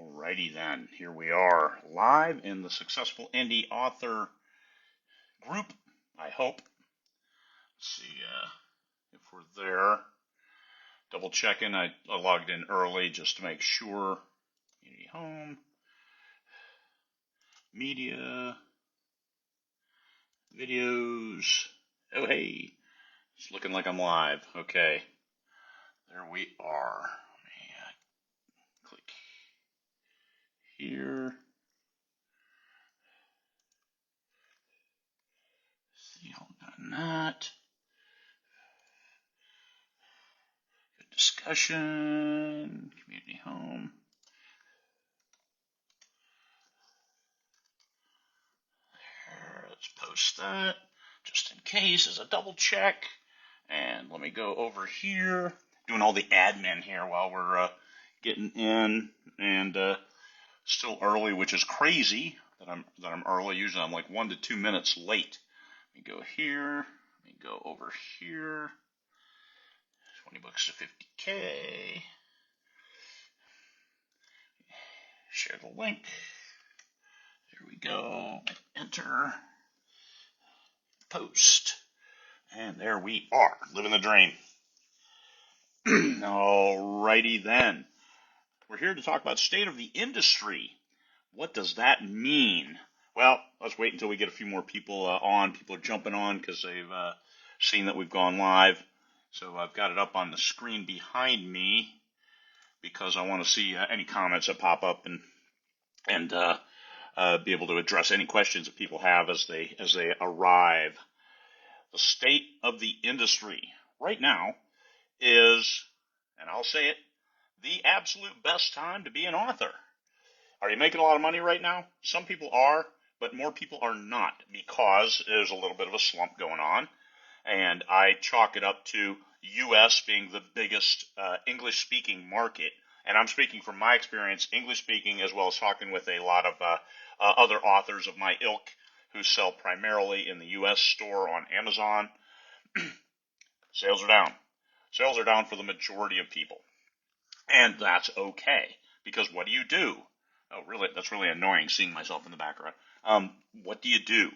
Alrighty then, here we are live in the Successful Indie Author group, I hope. Let's see if we're there. Double checking, I logged in early just to make sure. Community home, media, videos. Oh hey, it's looking like I'm live. Okay, there we are. Click here. See, all done that. Good discussion. Community home. There, let's post that just in case as a double check. And let me go over here, doing all the admin here while we're getting in, and still early, which is crazy that I'm early. Usually I'm like 1 to 2 minutes late. Let me go here. Let me go over here. 20 books to 50K. Share the link. There we go. Enter. Post. And there we are, living the dream. Alrighty then. We're here to talk about state of the industry. What does that mean? Well, let's wait until we get a few more people on. People are jumping on because they've seen that we've gone live. So I've got it up on the screen behind me because I want to see any comments that pop up and be able to address any questions that people have as they arrive. The state of the industry right now is, and I'll say it, the absolute best time to be an author. Are you making a lot of money right now? Some people are, but more people are not because there's a little bit of a slump going on. And I chalk it up to U.S. being the biggest English-speaking market. And I'm speaking from my experience, English-speaking, as well as talking with a lot of other authors of my ilk who sell primarily in the U.S. store on Amazon. Sales are down. Sales are down for the majority of people. And that's okay, because what do you do? Oh, really? That's really annoying, seeing myself in the background. What do you do?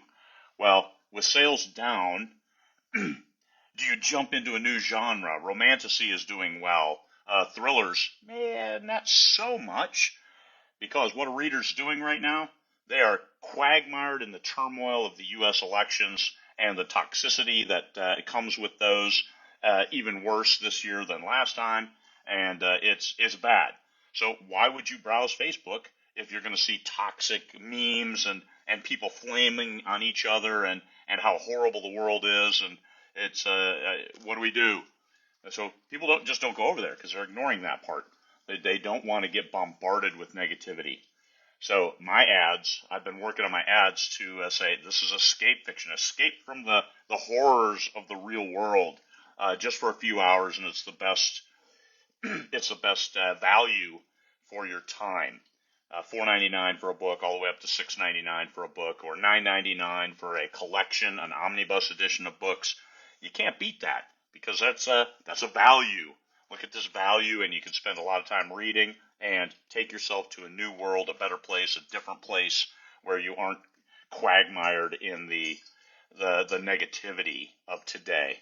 Well, with sales down, do you jump into a new genre? Romantasy is doing well. Thrillers, man, not so much, because what are readers doing right now? They are quagmired in the turmoil of the U.S. elections and the toxicity that comes with those, even worse this year than last time, and it's bad. So why would you browse Facebook if you're going to see toxic memes and people flaming on each other and how horrible the world is, and it's what do we do? So people don't go over there because they're ignoring that part. They don't want to get bombarded with negativity. So my ads, I've been working on my ads to say this is escape fiction, escape from the horrors of the real world, just for a few hours, and it's the best value for your time. $4.99 for a book, all the way up to $6.99 for a book, or $9.99 for a collection, an omnibus edition of books. You can't beat that because that's a value. Look at this value, and you can spend a lot of time reading and take yourself to a new world, a better place, a different place where you aren't quagmired in the negativity of today.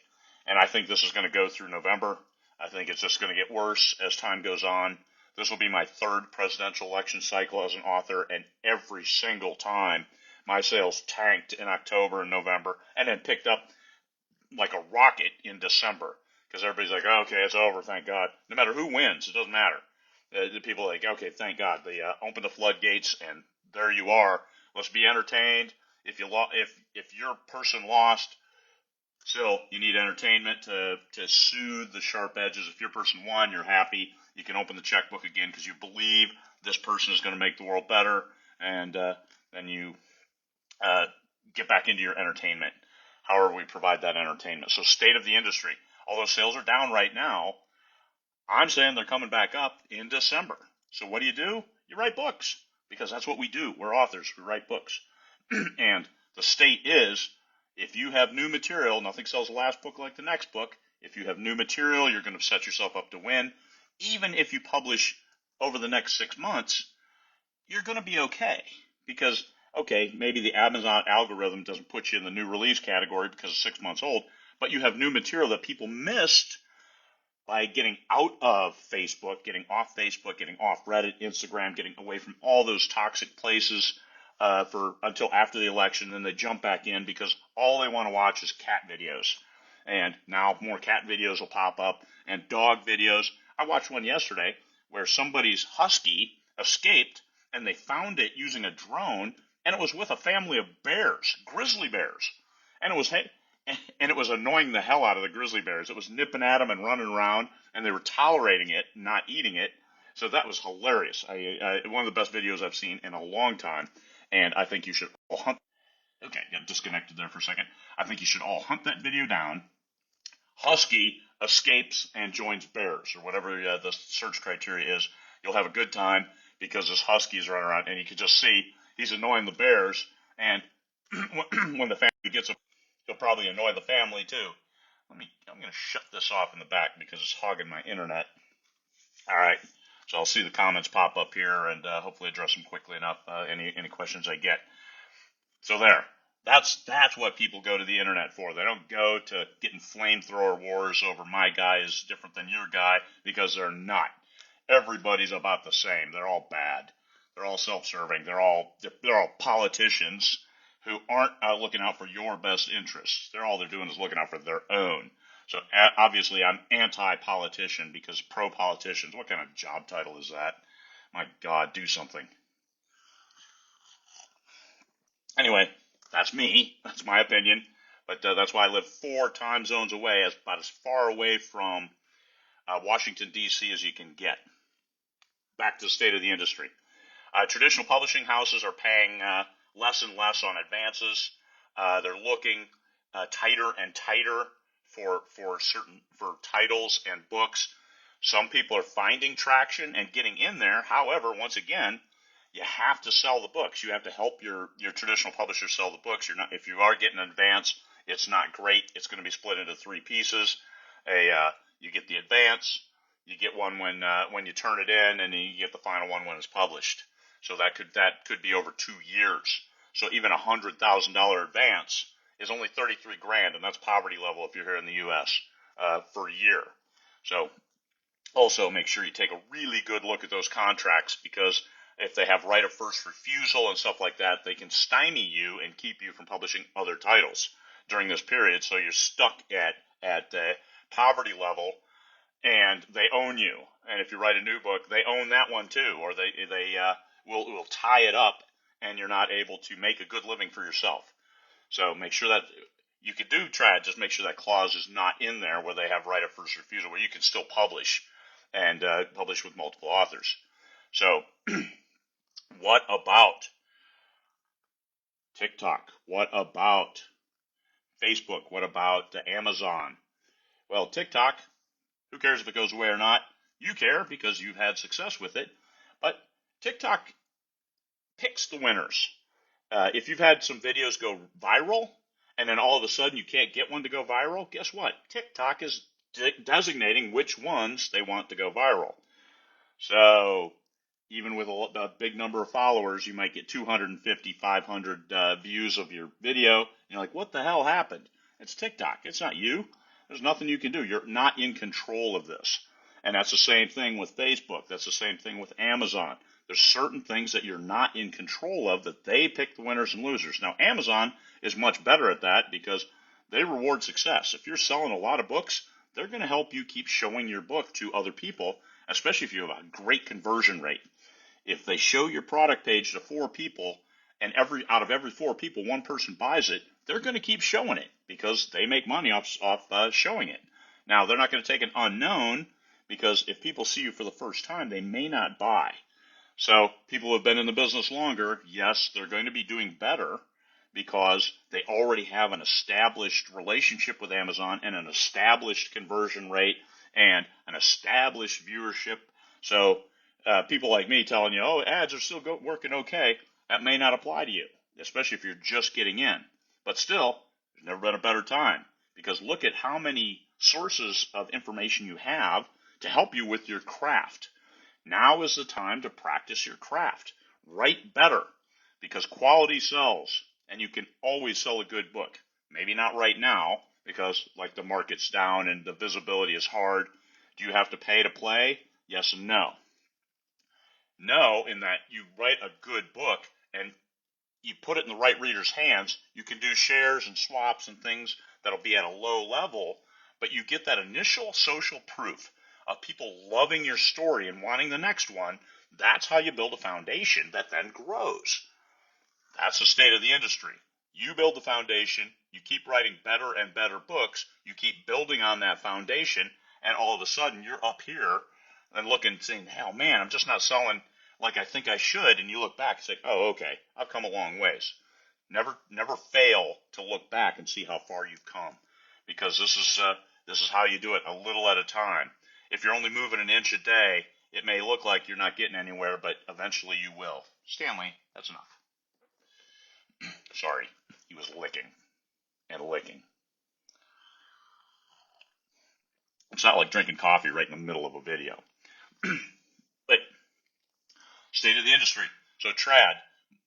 And I think this is going to go through November. I think it's just going to get worse as time goes on. This will be my third presidential election cycle as an author, and every single time my sales tanked in October and November and then picked up like a rocket in December because everybody's like, oh, okay, it's over, thank God. No matter who wins, it doesn't matter. The people are like, okay, thank God. They open the floodgates, and there you are. Let's be entertained. If your person lost, still, you need entertainment to soothe the sharp edges. If your person won, you're happy. You can open the checkbook again because you believe this person is going to make the world better, and then you get back into your entertainment, however we provide that entertainment. So state of the industry. Although sales are down right now, I'm saying they're coming back up in December. So what do? You write books, because that's what we do. We're authors. We write books. And the state is, if you have new material, nothing sells the last book like the next book. If you have new material, you're going to set yourself up to win. Even if you publish over the next 6 months, you're going to be okay. Because, okay, maybe the Amazon algorithm doesn't put you in the new release category because it's 6 months old, but you have new material that people missed by getting out of Facebook, getting off Reddit, Instagram, getting away from all those toxic places for until after the election. Then they jump back in because all they want to watch is cat videos. And now more cat videos will pop up and dog videos. I watched one yesterday where somebody's husky escaped and they found it using a drone, and it was with a family of bears, grizzly bears. And it was annoying the hell out of the grizzly bears. It was nipping at them and running around, and they were tolerating it, not eating it. So that was hilarious. One of the best videos I've seen in a long time, and I think you should all hunt. Okay, got disconnected there for a second. I think you should all hunt that video down. Husky escapes and joins bears, or whatever the search criteria is. You'll have a good time because this husky's running around, and you can just see he's annoying the bears, and when the family gets him, he'll probably annoy the family too. I'm going to shut this off in the back because it's hogging my internet. All right. So I'll see the comments pop up here and hopefully address them quickly enough. Any questions I get. So there. That's what people go to the internet for. They don't go to getting flamethrower wars over my guy is different than your guy, because they're not. Everybody's about the same. They're all bad. They're all self-serving. They're all politicians who aren't looking out for your best interests. All they're doing is looking out for their own. So obviously I'm anti-politician, because pro-politicians, what kind of job title is that? My God, do something. Anyway, that's me. That's my opinion. But that's why I live 4 time zones away, about as far away from Washington, D.C. as you can get. Back to the state of the industry. Traditional publishing houses are paying less and less on advances. They're looking tighter and tighter for titles and books. Some people are finding traction and getting in there. However, once again, you have to sell the books. You have to help your traditional publisher sell the books. If you are getting an advance, it's not great. It's going to be split into 3 pieces. You get the advance, you get one when you turn it in, and then you get the final one when it's published. So that could be over 2 years. So even $100,000 advance is only $33,000, and that's poverty level if you're here in the U.S. For a year. So also make sure you take a really good look at those contracts, because if they have right of first refusal and stuff like that, they can stymie you and keep you from publishing other titles during this period. So you're stuck at poverty level, and they own you. And if you write a new book, they own that one too, or they will tie it up, and you're not able to make a good living for yourself. So make sure that you could just make sure that clause is not in there where they have right of first refusal, where you can still publish and publish with multiple authors. So what about TikTok? What about Facebook? What about Amazon? Well, TikTok, who cares if it goes away or not? You care because you've had success with it. But TikTok picks the winners. If you've had some videos go viral, and then all of a sudden you can't get one to go viral, guess what? TikTok is designating which ones they want to go viral. So even with a big number of followers, you might get 250, 500 views of your video. You're like, what the hell happened? It's TikTok. It's not you. There's nothing you can do. You're not in control of this. And that's the same thing with Facebook. That's the same thing with Amazon. There's certain things that you're not in control of, that they pick the winners and losers. Now, Amazon is much better at that because they reward success. If you're selling a lot of books, they're going to help you keep showing your book to other people, especially if you have a great conversion rate. If they show your product page to 4 people, and out of every 4 people, 1 person buys it, they're going to keep showing it because they make money off showing it. Now, they're not going to take an unknown, because if people see you for the first time, they may not buy. So people who have been in the business longer, yes, they're going to be doing better because they already have an established relationship with Amazon and an established conversion rate and an established viewership. So people like me telling you, oh, ads are still working okay, that may not apply to you, especially if you're just getting in. But still, there's never been a better time, because look at how many sources of information you have to help you with your craft. Now is the time to practice your craft. Write better, because quality sells, and you can always sell a good book. Maybe not right now, because like the market's down and the visibility is hard. Do you have to pay to play? Yes and no. No, in that you write a good book and you put it in the right reader's hands, you can do shares and swaps and things that'll be at a low level, but you get that initial social proof of people loving your story and wanting the next one. That's how you build a foundation that then grows. That's the state of the industry. You build the foundation, you keep writing better and better books, you keep building on that foundation, and all of a sudden you're up here and looking, saying, hell man, I'm just not selling like I think I should. And you look back and say, oh, okay, I've come a long ways. Never fail to look back and see how far you've come, because this is how you do it, a little at a time. If you're only moving an inch a day, it may look like you're not getting anywhere, but eventually you will. Stanley, that's enough. Sorry, he was licking and licking. It's not like drinking coffee right in the middle of a video. But state of the industry. So trad.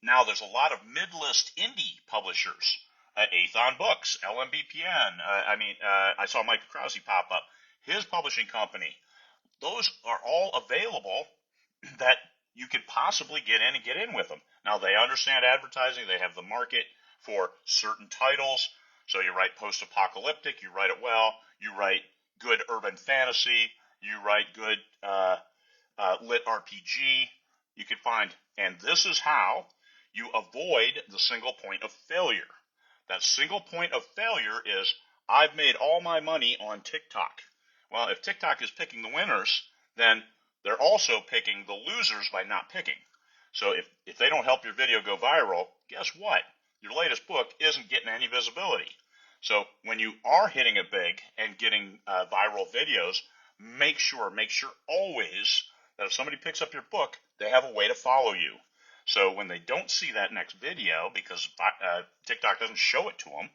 Now there's a lot of mid-list indie publishers. Athon Books, LMBPN. I saw Mike Krause pop up. His publishing company. Those are all available that you could possibly get in and get in with them. Now they understand advertising. They have the market for certain titles. So you write post-apocalyptic, you write it well. You write good urban fantasy. You write good lit RPG. You can find, and this is how you avoid the single point of failure. That single point of failure is, I've made all my money on TikTok. Well, if TikTok is picking the winners, then they're also picking the losers by not picking. So if they don't help your video go viral, guess what? Your latest book isn't getting any visibility. So when you are hitting it big and getting viral videos, make sure always that if somebody picks up your book, they have a way to follow you. So when they don't see that next video because TikTok doesn't show it to them,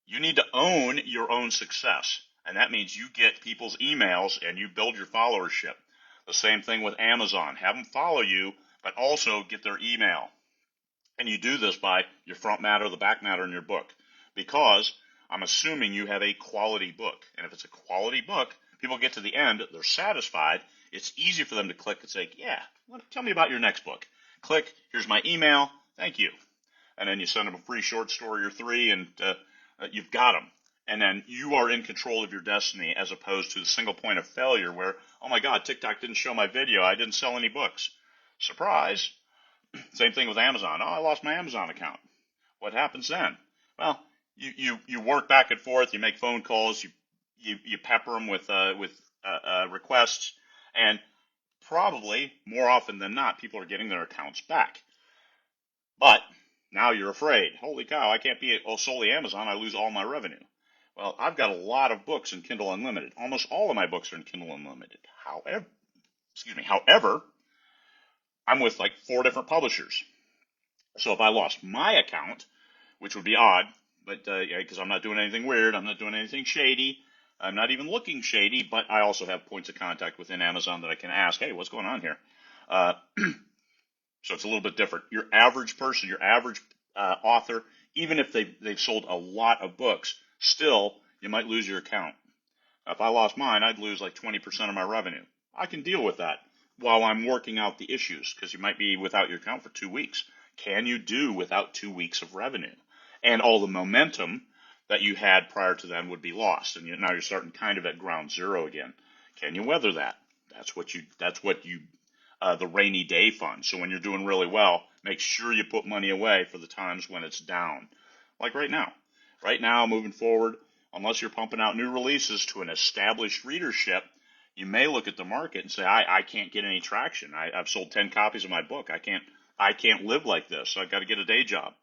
you need to own your own success. And that means you get people's emails and you build your followership. The same thing with Amazon. Have them follow you, but also get their email. And you do this by your front matter, the back matter in your book. Because I'm assuming you have a quality book. And if it's a quality book, people get to the end, they're satisfied. It's easy for them to click and say, yeah, tell me about your next book. Click, here's my email, thank you. And then you send them a free short story or 3, and you've got them. And then you are in control of your destiny, as opposed to the single point of failure where, oh my God, TikTok didn't show my video, I didn't sell any books. Surprise. Same thing with Amazon. Oh, I lost my Amazon account. What happens then? Well, you work back and forth, you make phone calls, you pepper them with requests, and probably more often than not, people are getting their accounts back. But now you're afraid. Holy cow, I can't be solely Amazon. I lose all my revenue. Well, I've got a lot of books in Kindle Unlimited. Almost all of my books are in Kindle Unlimited. However, I'm with like 4 different publishers. So if I lost my account, which would be odd, but because I'm not doing anything weird, I'm not doing anything shady, I'm not even looking shady, but I also have points of contact within Amazon that I can ask, hey, what's going on here? So it's a little bit different. Your average person, your average author, even if they've sold a lot of books, still, you might lose your account. If I lost mine, I'd lose like 20% of my revenue. I can deal with that while I'm working out the issues, because you might be without your account for 2 weeks. Can you do without 2 weeks of revenue? And all the momentum that you had prior to then would be lost, and now you're starting kind of at ground zero again. Can you weather that? That's what you the rainy day fund. So when you're doing really well, make sure you put money away for the times when it's down. Like right now. Right now, moving forward, unless you're pumping out new releases to an established readership, you may look at the market and say, I can't get any traction. I've sold 10 copies of my book. I can't live like this. I've got to get a day job.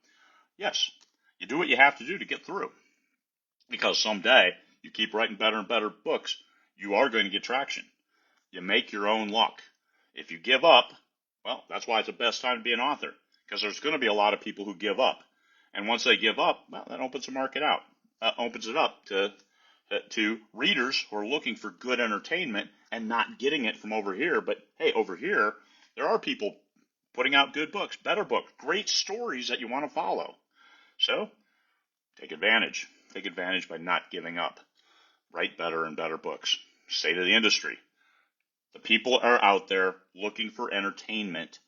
Yes, you do what you have to do to get through. Because someday, you keep writing better and better books, you are going to get traction. You make your own luck. If you give up, well, that's why it's the best time to be an author, because there's going to be a lot of people who give up. And once they give up, well, that opens the market out, opens it up to readers who are looking for good entertainment and not getting it from over here. But hey, over here, there are people putting out good books, better books, great stories that you want to follow. So take advantage. Take advantage by not giving up. Write better and better books. State of the industry. The people are out there looking for entertainment,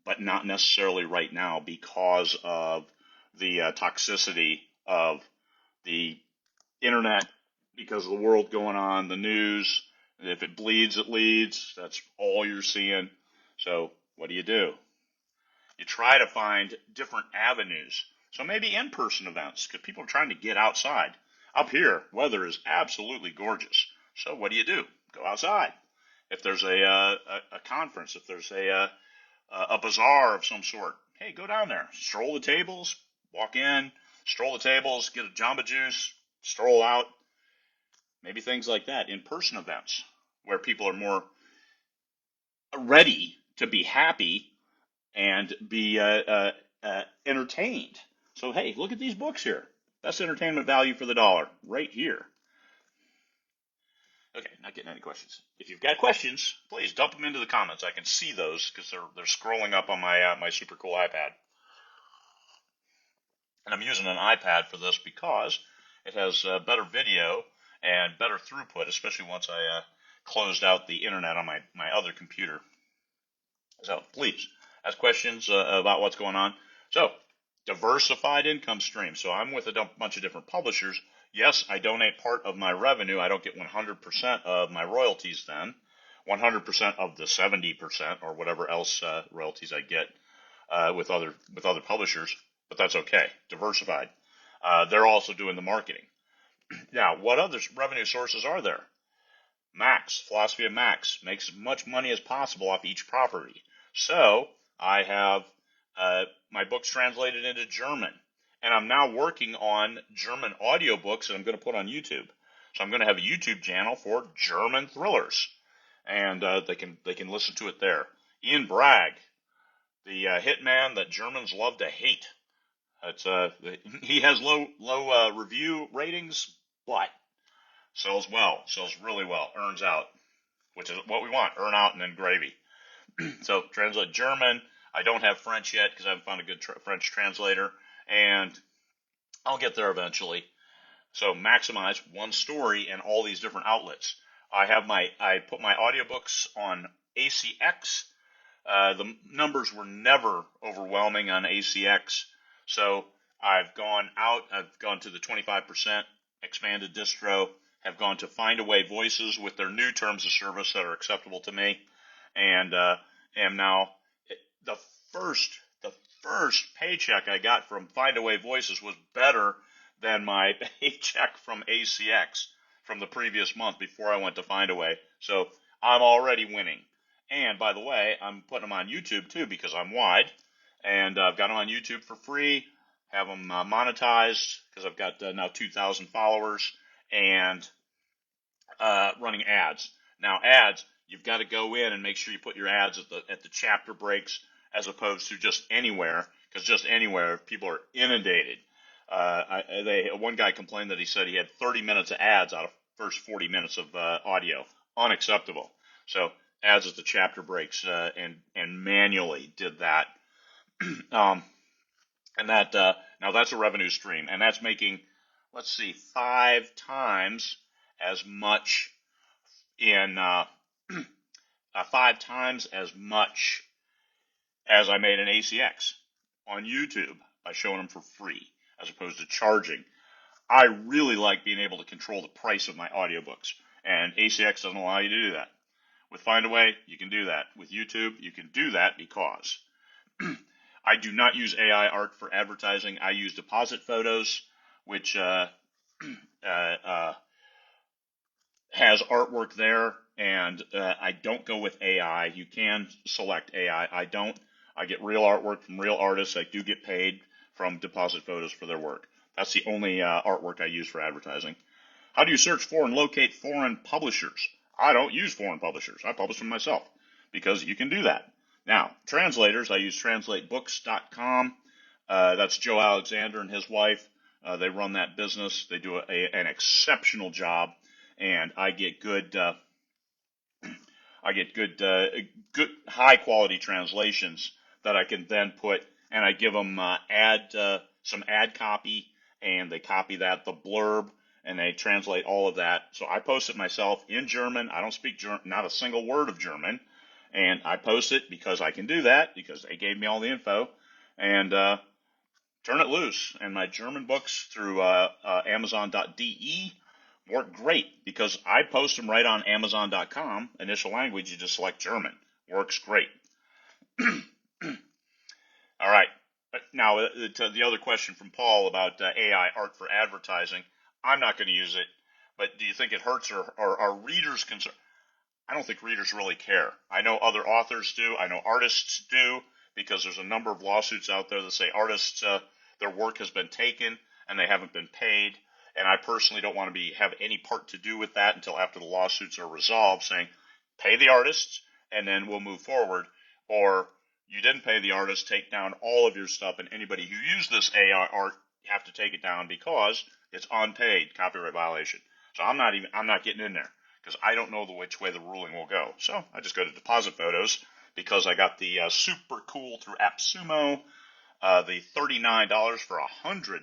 but not necessarily right now because of the toxicity of the internet, because of the world going on, the news. If it bleeds, it leads. That's all you're seeing. So what do? You try to find different avenues. So maybe in-person events, because people are trying to get outside. Up here, weather is absolutely gorgeous. So what do? Go outside. If there's a conference, if there's a bazaar of some sort, hey, go down there. Stroll the tables, walk in, stroll the tables, get a Jamba Juice, stroll out. Maybe things like that. In-person events where people are more ready to be happy and be entertained. So, hey, look at these books here. That's entertainment value for the dollar right here. Okay, not getting any questions. If you've got questions, please dump them into the comments. I can see those because they're scrolling up on my my super cool iPad. And I'm using an iPad for this because it has better video and better throughput, especially once I closed out the internet on my other computer. So please ask questions about what's going on. So diversified income stream. So I'm with a bunch of different publishers. Yes, I donate part of my revenue. I don't get 100% of my royalties then. 100% of the 70% or whatever else royalties I get with other publishers, but that's okay. Diversified. They're also doing the marketing. Now, what other revenue sources are there? Max, philosophy of Max, makes as much money as possible off each property. So I have my books translated into German, and I'm now working on German audiobooks that I'm going to put on YouTube. So I'm going to have a YouTube channel for German thrillers, and they can listen to it there. Ian Bragg, the hitman that Germans love to hate. It's he has low review ratings, but sells well, sells really well, earns out, which is what we want, earn out and then gravy. So translate German. I don't have French yet because I haven't found a good French translator, and I'll get there eventually. So maximize one story in all these different outlets. I put my audiobooks on ACX. The numbers were never overwhelming on ACX, so I've gone to the 25% expanded distro, have gone to Findaway Voices with their new terms of service that are acceptable to me, and am now the first paycheck I got from Findaway Voices was better than my paycheck from ACX from the previous month before I went to Findaway. So I'm already winning. And by the way, I'm putting them on YouTube too because I'm wide, and I've got them on YouTube for free. Have them monetized because I've got now 2,000 followers, and running ads. Now ads, you've got to go in and make sure you put your ads at the chapter breaks as opposed to just anywhere, because just anywhere people are inundated. One guy complained that he said he had 30 minutes of ads out of first 40 minutes of audio. Unacceptable. So ads at the chapter breaks and manually did that. And that now that's a revenue stream, and that's making, let's see, 5 times as much in 5 times as much as I made in ACX on YouTube by showing them for free as opposed to charging. I really like being able to control the price of my audiobooks, and ACX doesn't allow you to do that. With Findaway, you can do that. With YouTube, you can do that because I do not use AI art for advertising. I use deposit photos, which has artwork there, and I don't go with AI. You can select AI. I don't. I get real artwork from real artists. I do get paid from deposit photos for their work. That's the only artwork I use for advertising. How do you search for and locate foreign publishers? I don't use foreign publishers. I publish them myself because you can do that. Now, translators, I use translatebooks.com. That's Joe Alexander and his wife. They run that business. They do an exceptional job, and I get good high quality translations that I can then put, and I give them some ad copy, and they copy that, the blurb, and they translate all of that. So I post it myself in German. I don't speak German, not a single word of German, and I post it because I can do that, because they gave me all the info, and turn it loose. And my German books through Amazon.de work great, because I post them right on Amazon.com. Initial language, you just select German. Works great. All right. Now, to the other question from Paul about AI art for advertising, I'm not going to use it, but do you think it hurts, or are readers concerned? I don't think readers really care. I know other authors do. I know artists do, because there's a number of lawsuits out there that say artists, their work has been taken and they haven't been paid. And I personally don't want to have any part to do with that until after the lawsuits are resolved, saying pay the artists and then we'll move forward. Or you didn't pay the artist, take down all of your stuff, and anybody who used this AI art, you have to take it down because it's unpaid, copyright violation. So I'm not getting in there, because I don't know which way the ruling will go. So I just go to deposit photos, because I got the super cool through AppSumo, the $39 for 100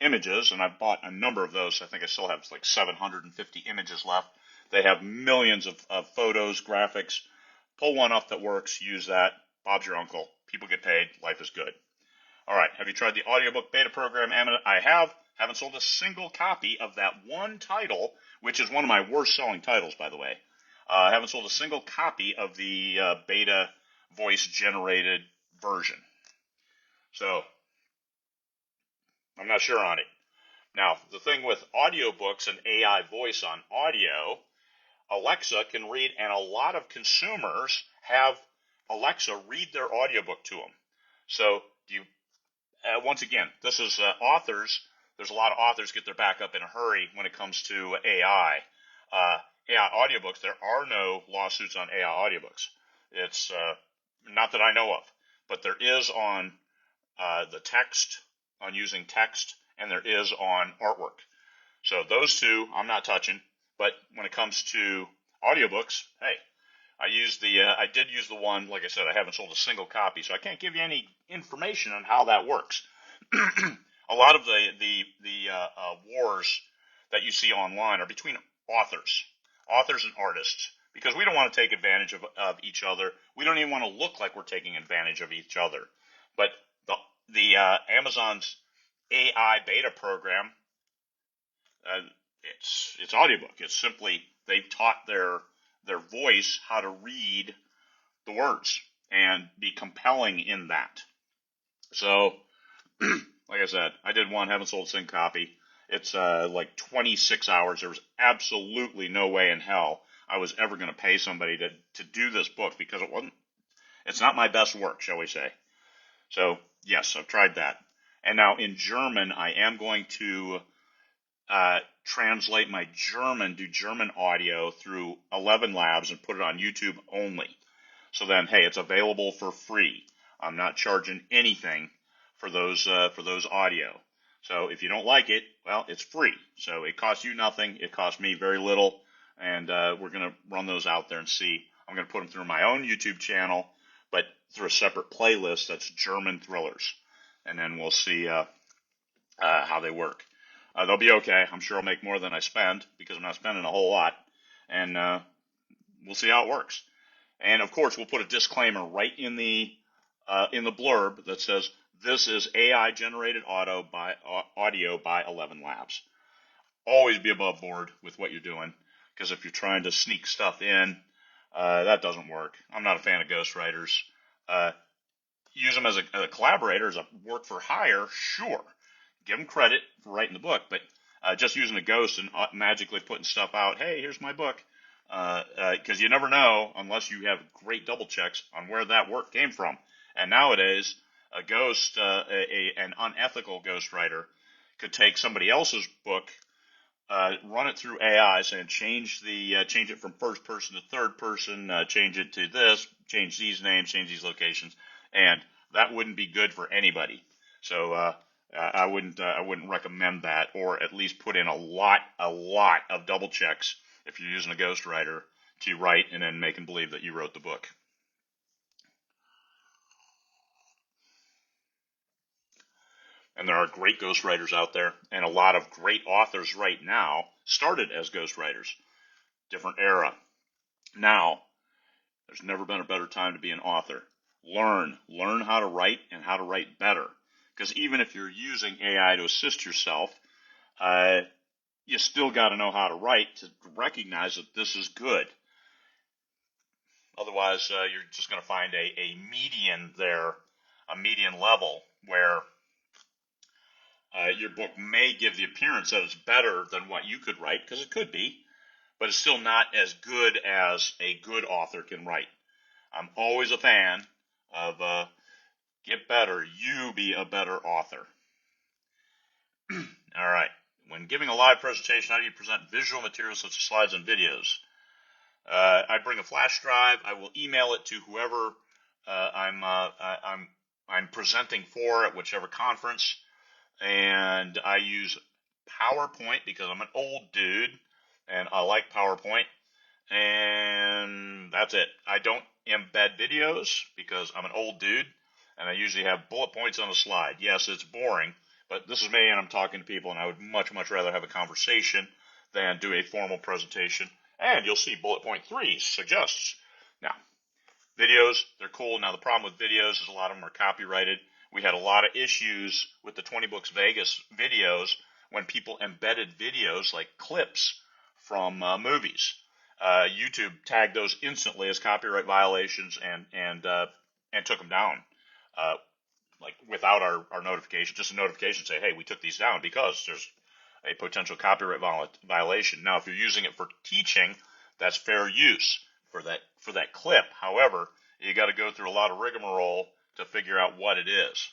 images, and I've bought a number of those. I think I still have like 750 images left. They have millions of photos, graphics. Pull one up that works, use that. Bob's your uncle. People get paid. Life is good. All right. Have you tried the audiobook beta program? I have. Haven't sold a single copy of that one title, which is one of my worst selling titles, by the way. I haven't sold a single copy of the beta voice generated version. So I'm not sure on it. Now, the thing with audiobooks and AI voice on audio, Alexa can read, and a lot of consumers have Alexa read their audiobook to them. So once again, this is authors. There's a lot of authors get their back up in a hurry when it comes to AI. AI audiobooks, there are no lawsuits on AI audiobooks. It's not that I know of, but there is on the text, on using text, and there is on artwork. So those two I'm not touching. But when it comes to audiobooks, hey, I did use the one, like I said, I haven't sold a single copy, so I can't give you any information on how that works. A lot of the wars that you see online are between authors and artists, because we don't want to take advantage of each other. We don't even want to look like we're taking advantage of each other. But the Amazon's AI beta program, it's audiobook. It's simply they've taught their voice how to read the words and be compelling in that. So, like I said, I did one, haven't sold a single copy. It's like 26 hours. There was absolutely no way in hell I was ever going to pay somebody to do this book, because it's not my best work, shall we say. So, yes, I've tried that. And now in German, I am going to translate my German, do German audio through 11 Labs and put it on YouTube only. So then, hey, it's available for free. I'm not charging anything for those audio. So if you don't like it, well, it's free. So it costs you nothing. It costs me very little. And we're going to run those out there and see. I'm going to put them through my own YouTube channel, but through a separate playlist that's German thrillers. And then we'll see how they work. They'll be okay. I'm sure I'll make more than I spend, because I'm not spending a whole lot. And we'll see how it works. And of course, we'll put a disclaimer right in the blurb that says this is AI generated audio by 11 Labs. Always be above board with what you're doing, because if you're trying to sneak stuff in, that doesn't work. I'm not a fan of ghostwriters. Use them as a collaborator, as a work for hire, sure. Give them credit for writing the book, but just using a ghost and magically putting stuff out, hey, here's my book, because you never know unless you have great double checks on where that work came from. And nowadays, a ghost, an unethical ghostwriter, could take somebody else's book, run it through AI, saying change it from first person to third person, change it to this, change these names, change these locations, and that wouldn't be good for anybody. So I wouldn't recommend that, or at least put in a lot of double checks if you're using a ghostwriter to write and then make them believe that you wrote the book. And there are great ghostwriters out there, and a lot of great authors right now started as ghostwriters. Different era. Now, there's never been a better time to be an author. Learn how to write and how to write better. Because even if you're using AI to assist yourself, you still got to know how to write to recognize that this is good. Otherwise, you're just going to find a median there, a median level where your book may give the appearance that it's better than what you could write, because it could be, but it's still not as good as a good author can write. I'm always a fan of get better, you be a better author. All right. When giving a live presentation, how do you present visual materials such as slides and videos? I bring a flash drive. I will email it to whoever I'm presenting for at whichever conference, and I use PowerPoint because I'm an old dude and I like PowerPoint, and that's it. I don't embed videos because I'm an old dude, and I usually have bullet points on a slide. Yes, it's boring, but this is me and I'm talking to people, and I would much rather have a conversation than do a formal presentation. And you'll see bullet point 3 suggests. Now, videos, they're cool. Now, the problem with videos is a lot of them are copyrighted. We had a lot of issues with the 20 Books Vegas videos when people embedded videos like clips from movies. YouTube tagged those instantly as copyright violations and took them down. Like without our notification, just a notification say, hey, we took these down because there's a potential copyright violation. Now, if you're using it for teaching, that's fair use for that clip. However, you got to go through a lot of rigmarole to figure out what it is,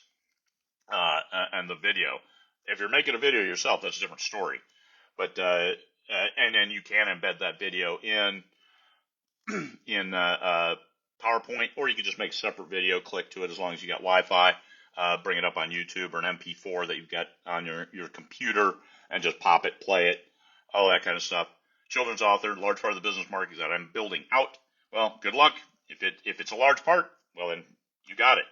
and the video. If you're making a video yourself, that's a different story. But and then you can embed that video in PowerPoint, or you can just make a separate video, click to it as long as you got Wi-Fi, bring it up on YouTube or an MP4 that you've got on your computer, and just pop it, play it, all that kind of stuff. Children's author, large part of the business market that I'm building out. Well, good luck. If it's a large part, well then you got it.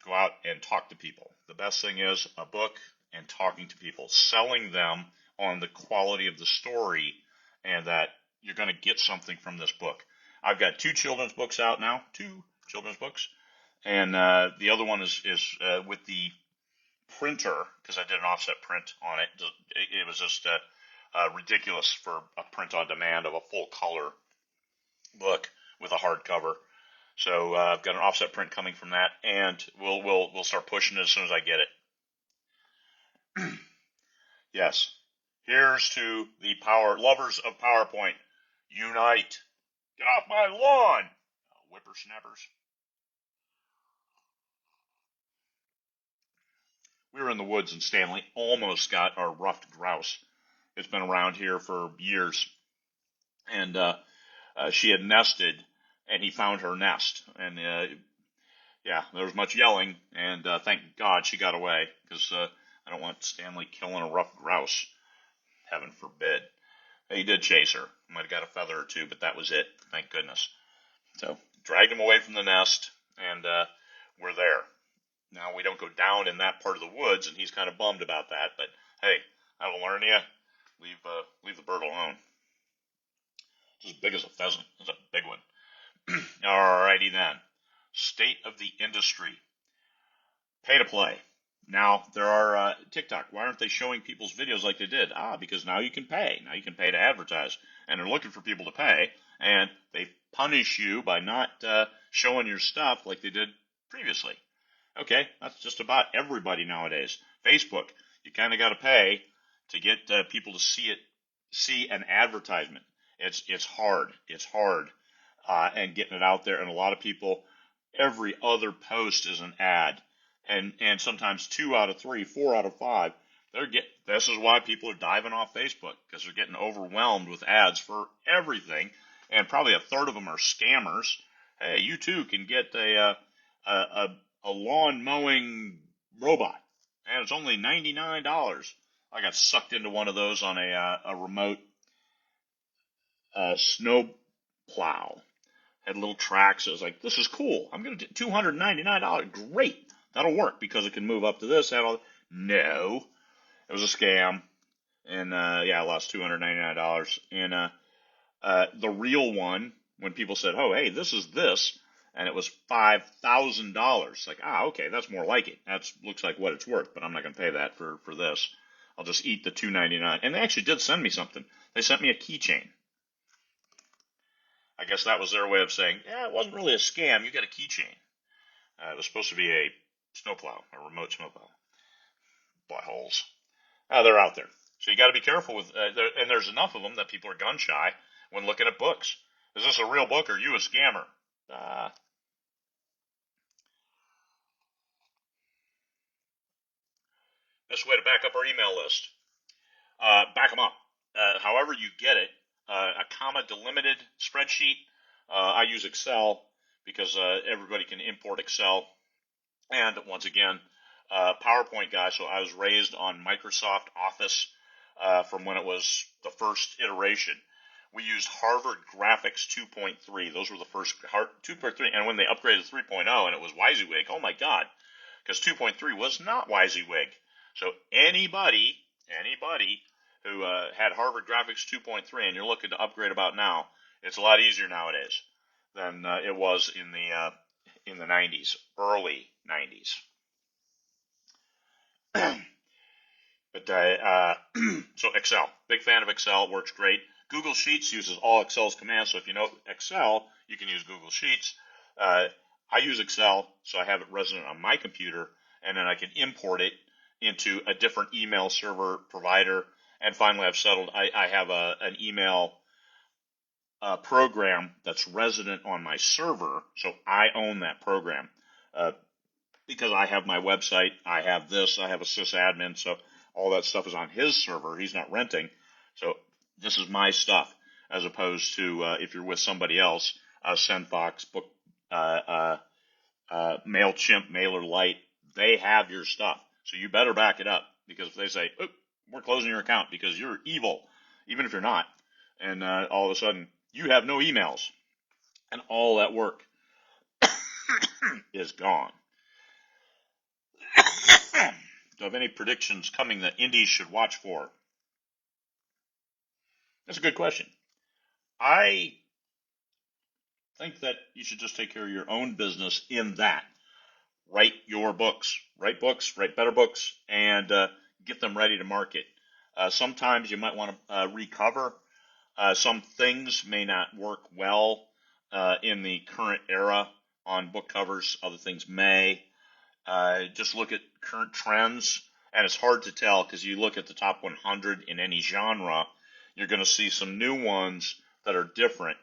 Go out and talk to people. The best thing is a book and talking to people, selling them on the quality of the story and that you're going to get something from this book. I've got 2 children's books out now, 2 children's books, and the other one is with the printer, because I did an offset print on it. It was just ridiculous for a print on demand of a full color book with a hardcover. So I've got an offset print coming from that, and we'll start pushing it as soon as I get it. Yes, here's to the lovers of PowerPoint. Unite! Get off my lawn, whippersnappers. We were in the woods and Stanley almost got our ruffed grouse. It's been around here for years, and she had nested, and he found her nest, and yeah, there was much yelling, and thank God she got away, because I don't want Stanley killing a ruffed grouse. Heaven forbid. He did chase her. Might have got a feather or 2, but that was it. Thank goodness. So, dragged him away from the nest, and we're there. Now, we don't go down in that part of the woods, and he's kind of bummed about that, but hey, that'll learn you. Leave the bird alone. It's as big as a pheasant. It's a big one. Alrighty then. State of the industry. Pay to play. Now, there are TikTok. Why aren't they showing people's videos like they did? Because now you can pay. Now you can pay to advertise. And they're looking for people to pay. And they punish you by not showing your stuff like they did previously. Okay, that's just about everybody nowadays. Facebook, you kind of got to pay to get people to see an advertisement. It's hard. It's hard. And getting it out there. And a lot of people, every other post is an ad. And sometimes 2 out of 3, 4 out of 5, this is why people are diving off Facebook, because they're getting overwhelmed with ads for everything, and probably a third of them are scammers. Hey, you too can get a lawn mowing robot, and it's only $99. I got sucked into one of those on a remote snow plow. Had little tracks. I was like, this is cool. I'm going to do $299. Great. that'll work because it can move up to this. That'll no, it was a scam, and yeah, I lost $299. And the real one, when people said, "Oh, hey, this is this," and it was $5,000. Like, okay, that's more like it. That looks like what it's worth, but I'm not going to pay that for this. I'll just eat the $299. And they actually did send me something. They sent me a keychain. I guess that was their way of saying, yeah, it wasn't really a scam. You got a keychain. It was supposed to be a snowplow, a remote snowplow. Buttholes. They're out there. So you got to be careful with, and there's enough of them that people are gun shy when looking at books. Is this a real book or are you a scammer? Best way to back up our email list. Back them up. However you get it, a comma delimited spreadsheet. I use Excel because everybody can import Excel. And once again, PowerPoint guy, so I was raised on Microsoft Office from when it was the first iteration. We used Harvard Graphics 2.3. Those were the first 2.3. And when they upgraded to 3.0 and it was WYSIWYG, oh my God, because 2.3 was not WYSIWYG. So anybody who had Harvard Graphics 2.3 and you're looking to upgrade about now, it's a lot easier nowadays than it was in the 90s, early 90s. But so Excel, big fan of Excel, works great. Google Sheets uses all Excel's commands, so if you know Excel, you can use Google Sheets. I use Excel, so I have it resident on my computer, and then I can import it into a different email server provider. And finally, I've settled. I have an email program that's resident on my server, so I own that program because I have my website. I have this. I have a sysadmin, so all that stuff is on his server. He's not renting, so this is my stuff, as opposed to if you're with somebody else, SendFox, Book, MailChimp, MailerLite, they have your stuff. So you better back it up, because if they say, oh, we're closing your account because you're evil, even if you're not, and all of a sudden you have no emails, and all that work is gone. Do you have any predictions coming that indies should watch for? That's a good question. I think that you should just take care of your own business in that. Write your books, write better books, and get them ready to market. Sometimes you might want to recover. Some things may not work well in the current era on book covers. Other things may. Just look at current trends, and it's hard to tell because you look at the top 100 in any genre, you're going to see some new ones that are different.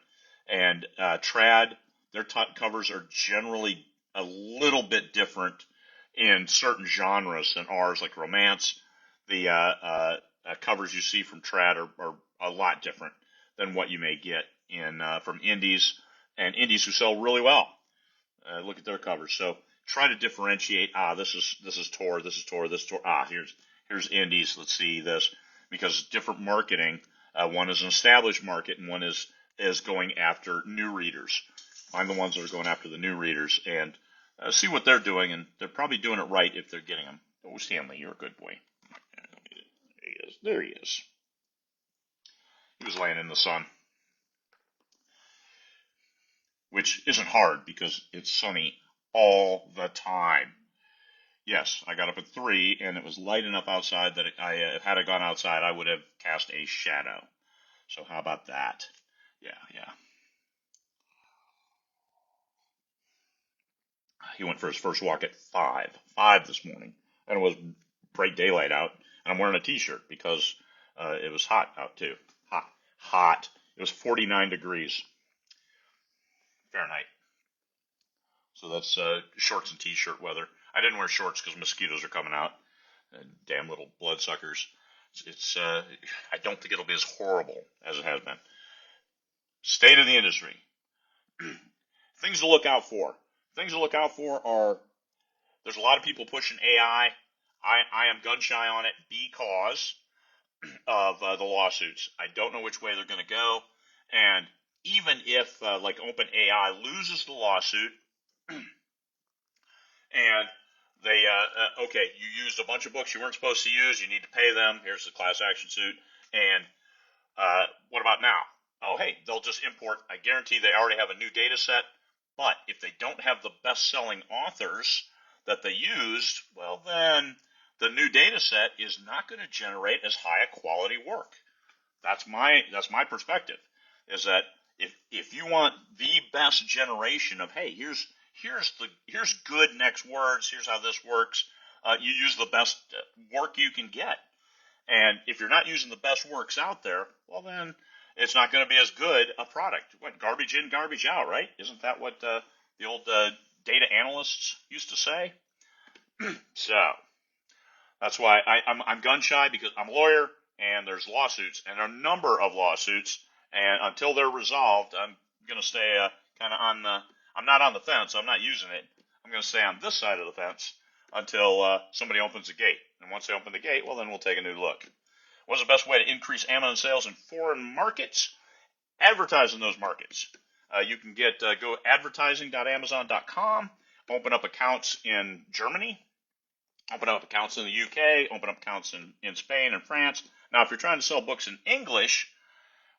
And trad, their top covers are generally a little bit different in certain genres than ours, like romance. The covers you see from trad are a lot different than what you may get in from indies, and indies who sell really well. Look at their covers. So try to differentiate. This is Tor. This is Tor. This is Tor. Here's indies. Let's see this, because different marketing. One is an established market, and one is going after new readers. Find the ones that are going after the new readers and see what they're doing, and they're probably doing it right if they're getting them. Oh, Stanley, you're a good boy. There he is. There he is. He was laying in the sun, which isn't hard because it's sunny all the time. Yes, I got up at 3, and it was light enough outside that had I gone outside, I would have cast a shadow. So how about that? Yeah. He went for his first walk at 5 this morning, and it was bright daylight out, and I'm wearing a t-shirt because it was hot out too. Hot. It was 49 degrees Fahrenheit. So that's shorts and t-shirt weather. I didn't wear shorts because mosquitoes are coming out. Damn little bloodsuckers. It's I don't think it'll be as horrible as it has been. State of the industry. Things to look out for. Things to look out for are, there's a lot of people pushing AI. I am gun shy on it because of the lawsuits. I don't know which way they're going to go. And even if like OpenAI loses the lawsuit and They okay, you used a bunch of books you weren't supposed to use. You need to pay them. Here's the class action suit. And what about now? Oh, hey, they'll just import. I guarantee they already have a new data set. But if they don't have the best-selling authors that they used, well, then the new data set is not going to generate as high a quality work. That's my perspective. Is that if you want the best generation of, hey, here's good next words, here's how this works, you use the best work you can get. And if you're not using the best works out there, well, then it's not going to be as good a product. What, garbage in, garbage out, right? Isn't that what the old data analysts used to say? So that's why I'm gun shy, because I'm a lawyer and there's lawsuits, and a number of lawsuits. And until they're resolved, I'm going to stay kind of on the, I'm not on the fence. I'm not using it. I'm going to stay on this side of the fence until somebody opens the gate. And once they open the gate, well, then we'll take a new look. What's the best way to increase Amazon sales in foreign markets? Advertise in those markets. You can go advertising.amazon.com, open up accounts in Germany, open up accounts in the UK, open up accounts in Spain and France. Now, if you're trying to sell books in English,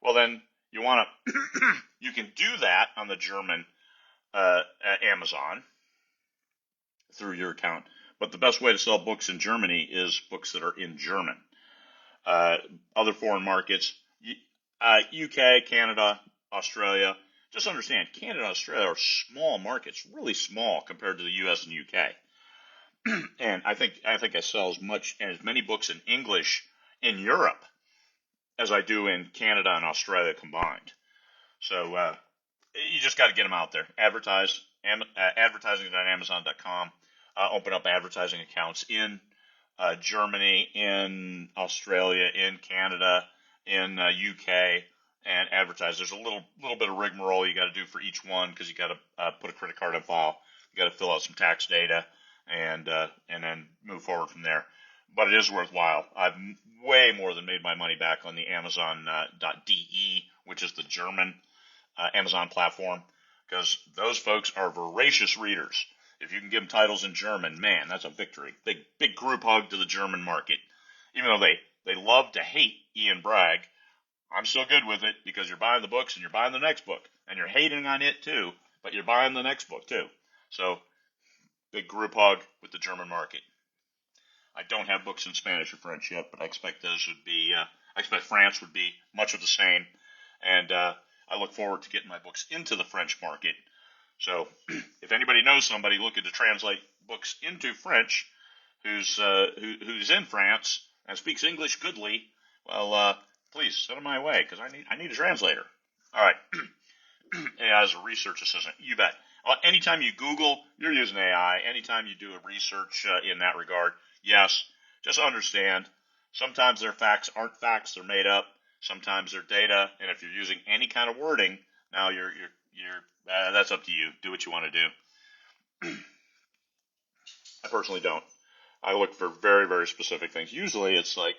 well, then you want to, you can do that on the German Amazon through your account. But the best way to sell books in Germany is books that are in German. Other foreign markets, UK, Canada, Australia. Just understand, Canada and Australia are small markets, really small compared to the US and UK. And I think I sell as many books in English in Europe as I do in Canada and Australia combined. So you just got to get them out there. Advertise, advertising.amazon.com. Open up advertising accounts in Germany, in Australia, in Canada, in UK, and advertise. There's a little bit of rigmarole you got to do for each one, because you got to put a credit card on file. You got to fill out some tax data, and then move forward from there. But it is worthwhile. I've way more than made my money back on the Amazon.de, which is the German Amazon platform, because those folks are voracious readers. If you can give them titles in German, man, that's a victory. Big group hug to the German market. Even though they love to hate Ian Bragg, I'm still good with it, because you're buying the books and you're buying the next book, and you're hating on it too, but you're buying the next book too. So big group hug with the German market. I don't have books in Spanish or French yet, but I expect those would be. I expect France would be much of the same, and I look forward to getting my books into the French market. So, if anybody knows somebody looking to translate books into French, who's in France and speaks English goodly, well, please send them my way, because I need a translator. All right, as a research assistant, you bet. Anytime you Google, you're using AI. Anytime you do a research in that regard, yes, just understand, sometimes their facts aren't facts, they're made up. Sometimes they're data, and if you're using any kind of wording, now you're that's up to you. Do what you want to do. I personally don't. I look for very, very specific things. Usually it's like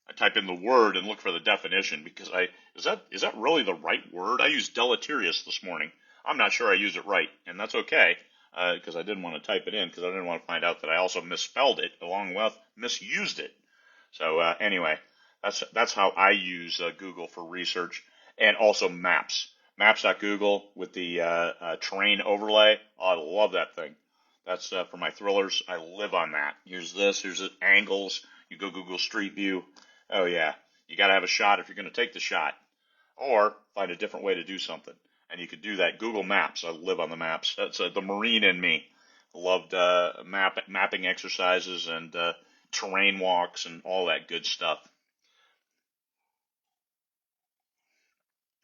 I type in the word and look for the definition, because is that really the right word? I used deleterious this morning. I'm not sure I used it right, and that's okay, because I didn't want to type it in, because I didn't want to find out that I also misspelled it along with misused it. So anyway, that's how I use Google for research, and also Maps. Maps.google with the terrain overlay. Oh, I love that thing. That's for my thrillers. I live on that. Here's the angles. You go Google Street View. Oh yeah, you got to have a shot if you're going to take the shot, or find a different way to do something. And you could do that. Google Maps. I live on the maps. That's the Marine in me. Loved mapping exercises and terrain walks and all that good stuff.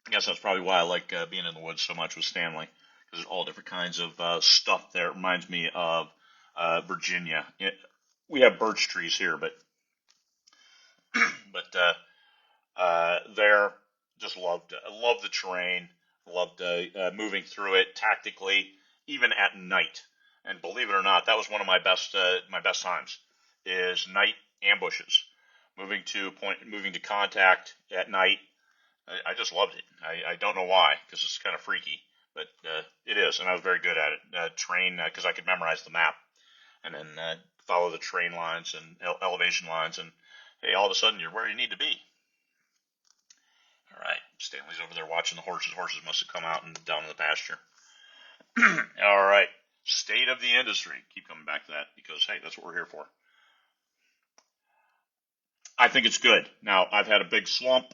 I guess that's probably why I like being in the woods so much with Stanley, because there's all different kinds of stuff there. It reminds me of Virginia. We have birch trees here, but there, just loved the terrain. Loved moving through it tactically, even at night. And believe it or not, that was one of my best times, is night ambushes. Moving to contact at night. I just loved it. I don't know why, because it's kind of freaky, but it is, and I was very good at it. Because I could memorize the map, and then follow the train lines and elevation lines, and hey, all of a sudden you're where you need to be. All right, Stanley's over there watching the horses. Horses must have come out and down in the pasture. All right, state of the industry. Keep coming back to that because, hey, that's what we're here for. I think it's good. Now, I've had a big slump,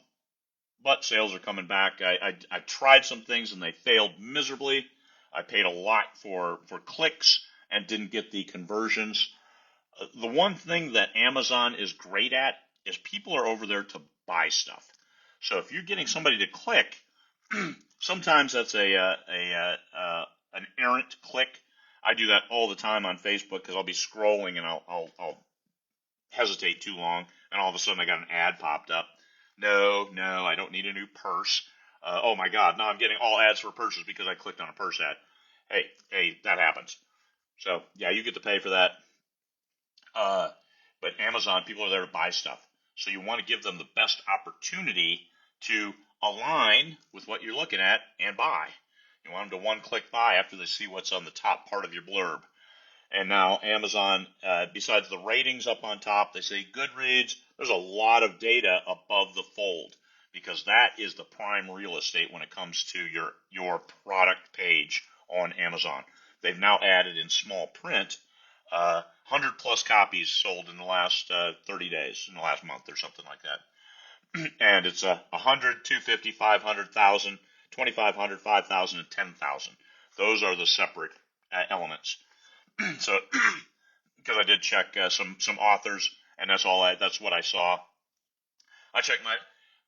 but sales are coming back. I tried some things and they failed miserably. I paid a lot for clicks and didn't get the conversions. The one thing that Amazon is great at is people are over there to buy stuff. So if you're getting somebody to click, sometimes that's an errant click. I do that all the time on Facebook because I'll be scrolling and I'll hesitate too long, and all of a sudden I got an ad popped up. No, I don't need a new purse. Oh my God, now I'm getting all ads for purses because I clicked on a purse ad. Hey, that happens. So yeah, you get to pay for that. But Amazon, people are there to buy stuff. So you want to give them the best opportunity to align with what you're looking at and buy. You want them to one-click buy after they see what's on the top part of your blurb. And now Amazon, besides the ratings up on top, they say Goodreads, there's a lot of data above the fold because that is the prime real estate when it comes to your product page on Amazon. They've now added in small print 100 plus copies sold in the last 30 days, in the last month or something like that. And it's 100, 250, 500, 1,000, 2,500, 5,000, and 10,000. Those are the separate elements. So, because I did check some authors, and that's what I saw. I checked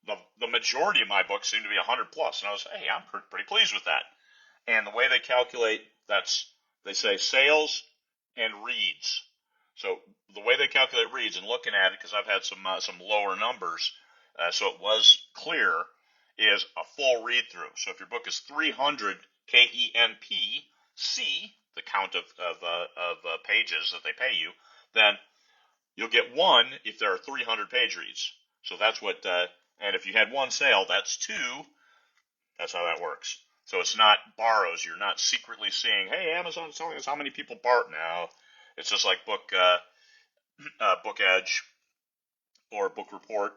the majority of my books seem to be 100 plus, and I was, hey, I'm pretty pleased with that. And the way they calculate, they say sales and reads. So the way they calculate reads, and looking at it, because I've had some lower numbers, so it was clear, is a full read through. So if your book is 300 KENPC, the count of pages that they pay you, then you'll get one if there are 300 page reads. So that's what, and if you had one sale, that's two. That's how that works. So it's not borrows. You're not secretly seeing, hey, Amazon's telling us how many people bought now. It's just like Book Edge or Book Report.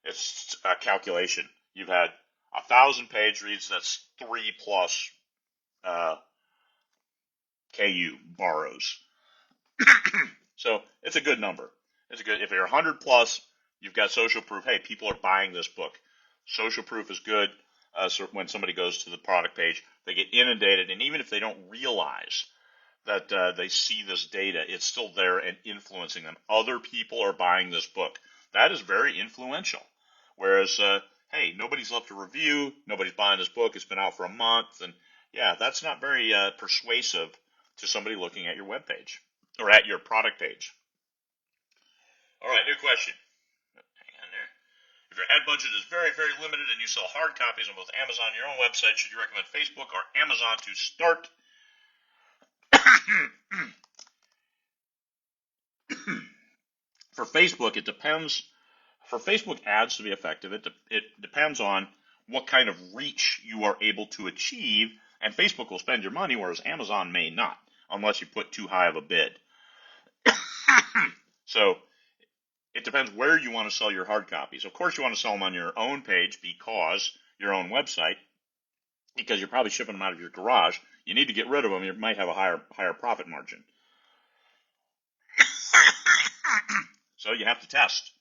It's a calculation. You've had 1,000 page reads. That's 3 plus KU borrows. So it's a good number. It's a good. If you're 100 plus, you've got social proof. Hey, people are buying this book. Social proof is good. So when somebody goes to the product page, they get inundated, and even if they don't realize that they see this data, it's still there and influencing them. Other people are buying this book. That is very influential. Whereas, hey, nobody's left a review, nobody's buying this book, it's been out for a month, and yeah, that's not very persuasive to somebody looking at your webpage or at your product page. All right, new question. Hang on there. If your ad budget is very, very limited and you sell hard copies on both Amazon and your own website, should you recommend Facebook or Amazon to start? For Facebook, it depends. For Facebook ads to be effective, it depends on what kind of reach you are able to achieve, and Facebook will spend your money, whereas Amazon may not, unless you put too high of a bid. So it depends where you want to sell your hard copies. Of course, you want to sell them on your own page because your own website, because you're probably shipping them out of your garage. You need to get rid of them. You might have a higher profit margin. So you have to test.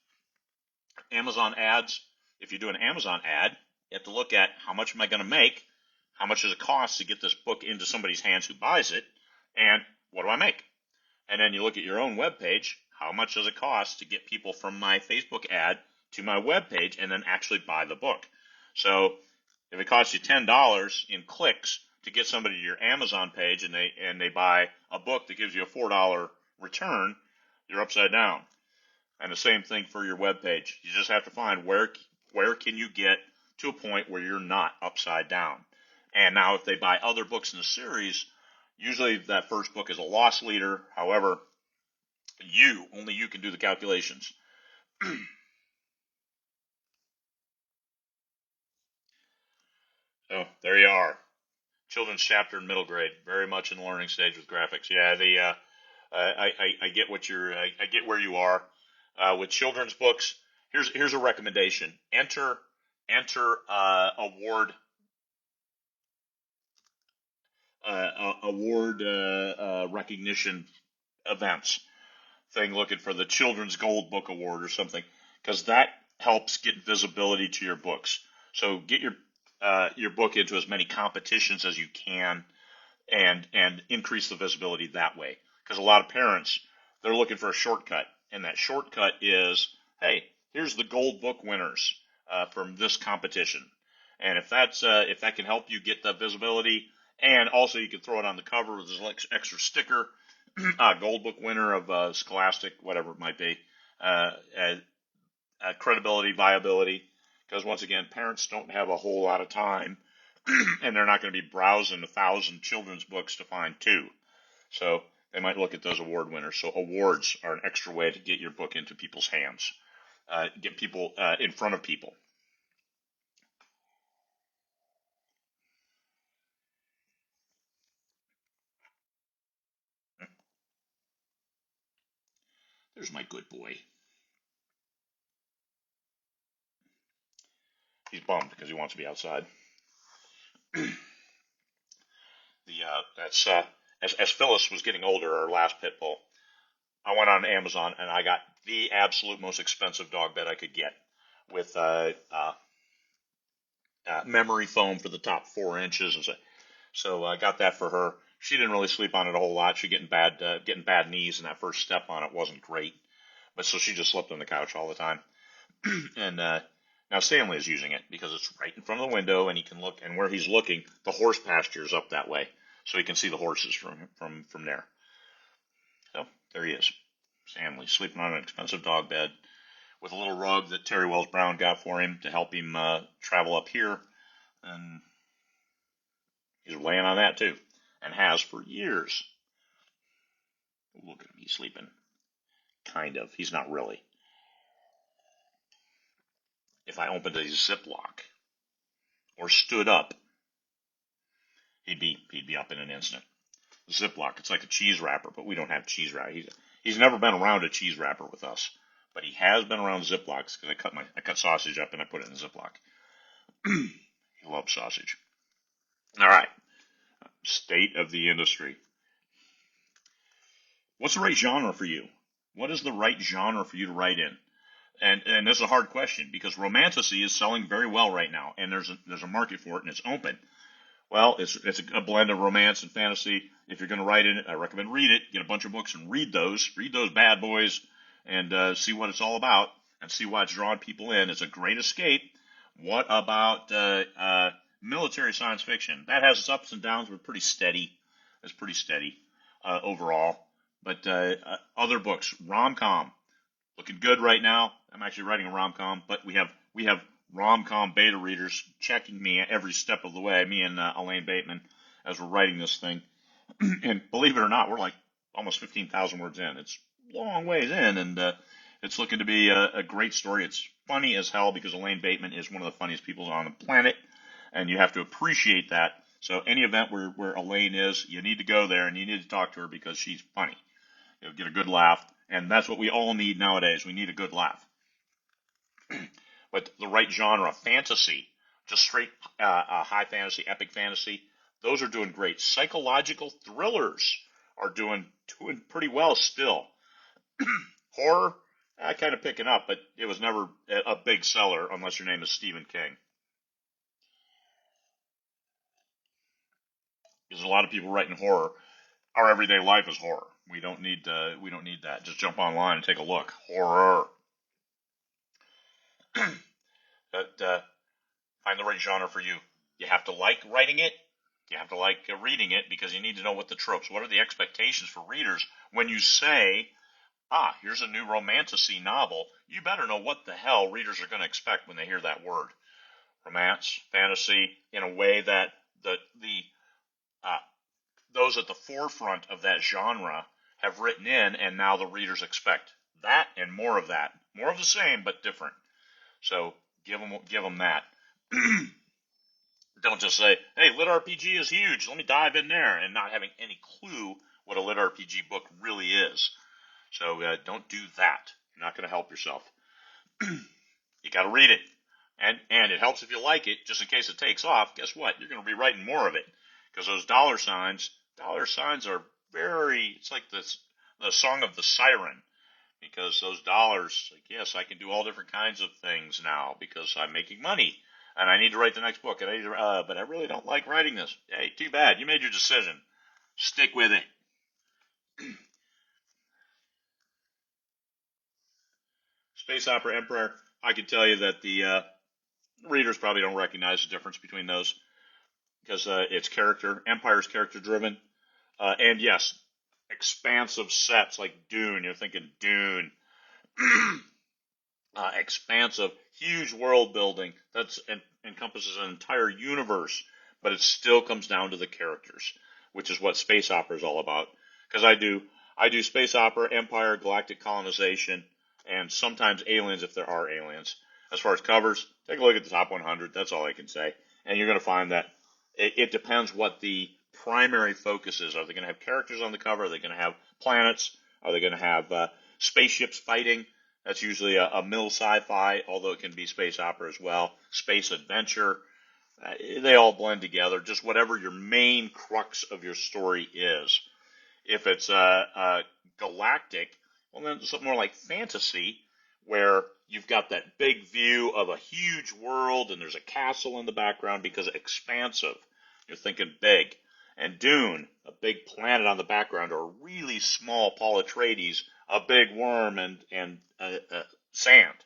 Amazon ads, if you do an Amazon ad, you have to look at how much am I going to make, how much does it cost to get this book into somebody's hands who buys it, and what do I make? And then you look at your own web page, how much does it cost to get people from my Facebook ad to my web page and then actually buy the book? So if it costs you $10 in clicks to get somebody to your Amazon page and they buy a book that gives you a $4 return, you're upside down. And the same thing for your web page. You just have to find where can you get to a point where you're not upside down. And now if they buy other books in the series, usually that first book is a loss leader. However, only you can do the calculations. Oh, there you are. Children's chapter in middle grade, very much in the learning stage with graphics. Yeah, I get what I get where you are with children's books. Here's a recommendation. Enter award recognition events thing, looking for the Children's Gold Book Award or something, because that helps get visibility to your books. So get your book into as many competitions as you can, and increase the visibility that way. Because a lot of parents, they're looking for a shortcut, and that shortcut is, hey, here's the gold book winners from this competition, and if that can help you get the visibility, and also you can throw it on the cover with this extra sticker, gold book winner of Scholastic, whatever it might be, uh, uh, credibility, viability. Because once again, parents don't have a whole lot of time, and they're not going to be browsing 1,000 children's books to find two. So they might look at those award winners. So awards are an extra way to get your book into people's hands, get people in front of people. There's my good boy. He's bummed because he wants to be outside. That's as Phyllis was getting older, our last pit bull, I went on Amazon and I got the absolute most expensive dog bed I could get, with memory foam for the top 4 inches, and so I got that for her. She didn't really sleep on it a whole lot. She getting bad knees, and that first step on it wasn't great. But so she just slept on the couch all the time. And now Stanley is using it because it's right in front of the window, and he can look. And where he's looking, the horse pasture is up that way, so he can see the horses from there. So there he is, Stanley, sleeping on an expensive dog bed with a little rug that Terry Wells Brown got for him to help him travel up here, and he's laying on that too, and has for years. Look at him, he's sleeping. Kind of. He's not really. If I opened a Ziploc or stood up, he'd be up in an instant. Ziploc, it's like a cheese wrapper, but we don't have cheese wrapper. He's never been around a cheese wrapper with us, but he has been around Ziplocs because I cut sausage up and I put it in a Ziploc. He loves sausage. All right, state of the industry. What's the right genre for you? What is the right genre for you to write in? And this is a hard question because romantasy is selling very well right now, and there's a market for it, and it's open. Well, it's a blend of romance and fantasy. If you're going to write in it, I recommend read it. Get a bunch of books and read those. Read those bad boys, and see what it's all about, and see why it's drawing people in. It's a great escape. What about military science fiction? That has its ups and downs, but pretty steady. It's pretty steady overall. But other books, rom-com, looking good right now. I'm actually writing a rom-com, but we have rom-com beta readers checking me every step of the way, me and Elaine Bateman, as we're writing this thing. And believe it or not, we're like almost 15,000 words in. It's a long ways in, and it's looking to be a great story. It's funny as hell because Elaine Bateman is one of the funniest people on the planet, and you have to appreciate that. So any event where Elaine is, you need to go there and you need to talk to her because she's funny. You'll get a good laugh, and that's what we all need nowadays. We need a good laugh. But the right genre, fantasy, just straight high fantasy, epic fantasy, those are doing great. Psychological thrillers are doing pretty well still. Horror, kind of picking up, but it was never a big seller unless your name is Stephen King. There's a lot of people writing horror. Our everyday life is horror. We don't need that. Just jump online and take a look. Horror. But find the right genre for you. You have to like writing it. You have to like reading it because you need to know what the tropes. What are the expectations for readers when you say, here's a new romantasy novel? You better know what the hell readers are going to expect when they hear that word. Romance, fantasy, in a way that those at the forefront of that genre have written in, and now the readers expect that and more of that. More of the same, but different. So give them that. Don't just say, hey, lit RPG is huge, let me dive in there, and not having any clue what a lit RPG book really is. So don't do that. You're not going to help yourself. You got to read it. And it helps if you like it, just in case it takes off. Guess what? You're going to be writing more of it. Because those dollar signs are it's like the song of the siren. Because those dollars, like, yes, I can do all different kinds of things now because I'm making money. And I need to write the next book. And but I really don't like writing this. Hey, too bad. You made your decision. Stick with it. Space Opera Empire, I can tell you that the readers probably don't recognize the difference between those because it's character. Empire's character driven. And yes, expansive sets like Dune. You're thinking Dune. Expansive, huge world building that encompasses an entire universe, but it still comes down to the characters, which is what space opera is all about. Because I do space opera, empire, galactic colonization, and sometimes aliens if there are aliens. As far as covers, take a look at the top 100. That's all I can say. And you're going to find that it depends what the primary focus is. Are they going to have characters on the cover? Are they going to have planets? Are they going to have spaceships fighting? That's usually a middle sci-fi, although it can be space opera as well. Space adventure. They all blend together. Just whatever your main crux of your story is. If it's galactic, well, then it's something more like fantasy, where you've got that big view of a huge world and there's a castle in the background because it's expansive. You're thinking big. And Dune, a big planet on the background, or really small Paul Atreides, a big worm and sand.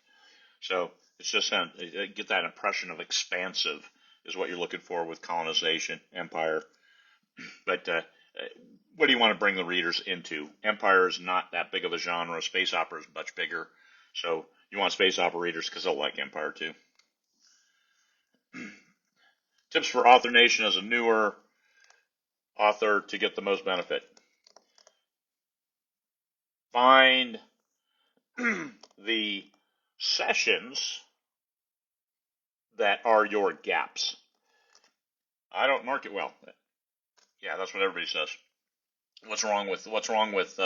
So it's just get that impression of expansive is what you're looking for with colonization, empire. But what do you want to bring the readers into? Empire is not that big of a genre. Space opera is much bigger. So you want space opera readers because they'll like Empire too. Tips for Author Nation as a newer author to get the most benefit. Find the sessions that are your gaps. I don't market well. Yeah, that's what everybody says. What's wrong with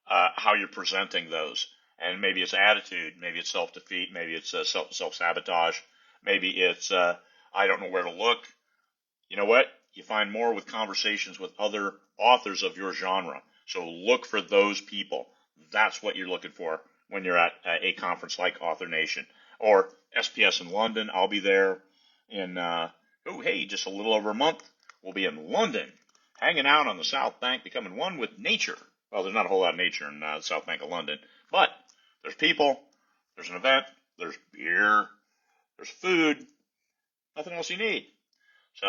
how you're presenting those? And maybe it's attitude, maybe it's self-defeat, maybe it's self-sabotage, maybe it's I don't know where to look. You know what? You find more with conversations with other authors of your genre. So look for those people. That's what you're looking for when you're at a conference like Author Nation or SPS in London. I'll be there in just a little over a month. We'll be in London, hanging out on the South Bank, becoming one with nature. Well, there's not a whole lot of nature in the South Bank of London, but there's people, there's an event, there's beer, there's food, nothing else you need. So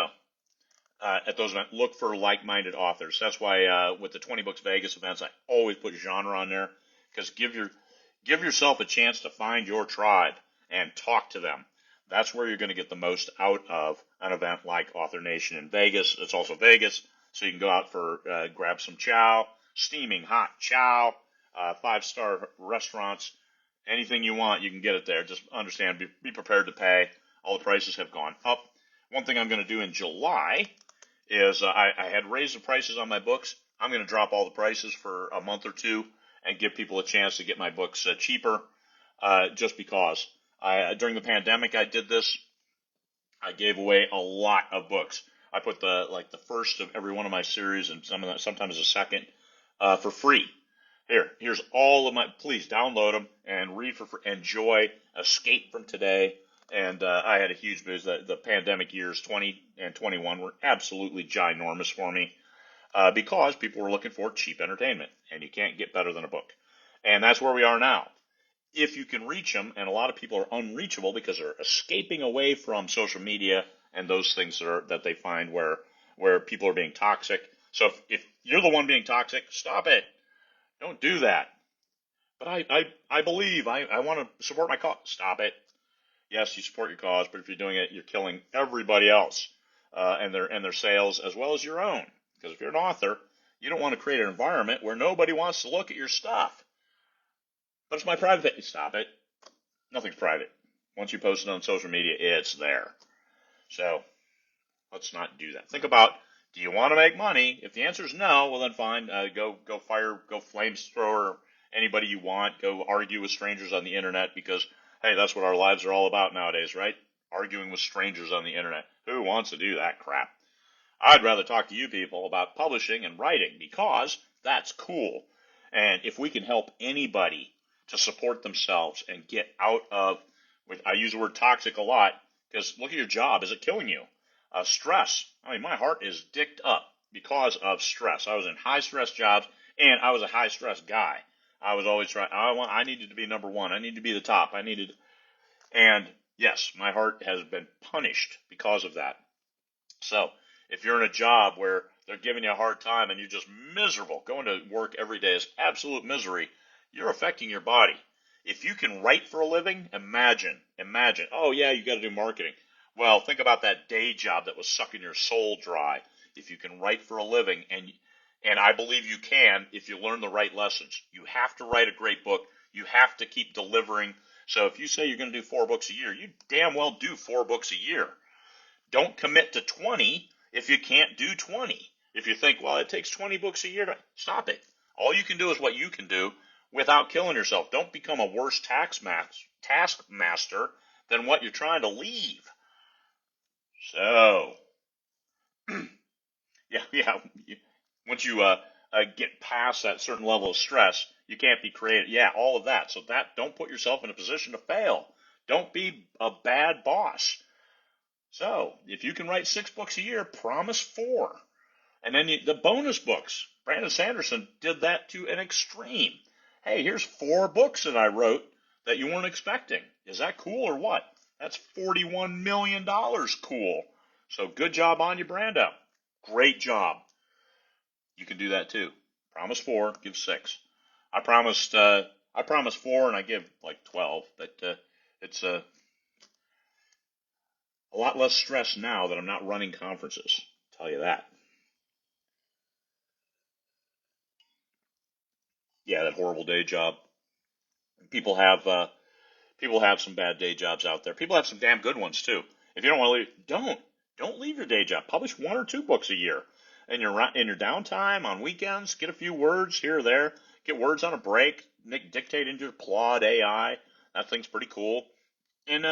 at those events, look for like-minded authors. That's why with the 20 Books Vegas events, I always put genre on there, because give yourself a chance to find your tribe and talk to them. That's where you're going to get the most out of an event like Author Nation in Vegas. It's also Vegas, so you can go out for grab some chow, steaming hot chow, 5-star restaurants, anything you want, you can get it there. Just understand, be prepared to pay. All the prices have gone up. One thing I'm going to do in July is I had raised the prices on my books. I'm going to drop all the prices for a month or two and give people a chance to get my books cheaper, just because. During the pandemic, I did this. I gave away a lot of books. I put the first of every one of my series and sometimes a second for free. Here's all of my. Please download them and read for free. Enjoy. Escape from today. And I had a huge boost. The pandemic years 20 and 21 were absolutely ginormous for me because people were looking for cheap entertainment, and you can't get better than a book. And that's where we are now. If you can reach them, and a lot of people are unreachable because they're escaping away from social media and those things that they find where people are being toxic. So if you're the one being toxic, stop it. Don't do that. But I believe I want to support my cause. Stop it. Yes, you support your cause, but if you're doing it, you're killing everybody else and their sales as well as your own. Because if you're an author, you don't want to create an environment where nobody wants to look at your stuff. But it's my private. Stop it. Nothing's private. Once you post it on social media, it's there. So let's not do that. Think about Do you want to make money? If the answer is no, well then fine. Go flamethrower anybody you want. Go argue with strangers on the internet because hey, that's what our lives are all about nowadays, right? Arguing with strangers on the internet. Who wants to do that crap? I'd rather talk to you people about publishing and writing because that's cool. And if we can help anybody to support themselves and get out of, I use the word toxic a lot because look at your job. Is it killing you? Stress. I mean, my heart is dicked up because of stress. I was in high stress jobs and I was a high stress guy. I was always trying, I needed to be number one. I needed to be the top. And yes, my heart has been punished because of that. So if you're in a job where they're giving you a hard time and you're just miserable, going to work every day is absolute misery, you're affecting your body. If you can write for a living, imagine, oh yeah, you got to do marketing. Well, think about that day job that was sucking your soul dry. If you can write for a living, and I believe you can if you learn the right lessons. You have to write a great book. You have to keep delivering. So if you say you're going to do 4 books a year, you damn well do 4 books a year. Don't commit to 20 if you can't do 20. If you think, well, it takes 20 books a year, stop it. All you can do is what you can do without killing yourself. Don't become a worse taskmaster than what you're trying to leave. So, yeah. Once you get past that certain level of stress, you can't be creative. Yeah, all of that. So don't put yourself in a position to fail. Don't be a bad boss. So, if you can write 6 books a year, promise 4. And then the bonus books. Brandon Sanderson did that to an extreme. Hey, here's 4 books that I wrote that you weren't expecting. Is that cool or what? That's $41 million cool. So good job on you, Brando. Great job. You can do that too. Promise 4, give 6. I promised 4 and I give like 12, but it's a lot less stress now that I'm not running conferences. I'll tell you that. Yeah, that horrible day job. People have some bad day jobs out there. People have some damn good ones too. If you don't want to leave, don't leave your day job. Publish 1 or 2 books a year. In your downtime on weekends, get a few words here or there. Get words on a break. Dictate into your Claude AI. That thing's pretty cool. And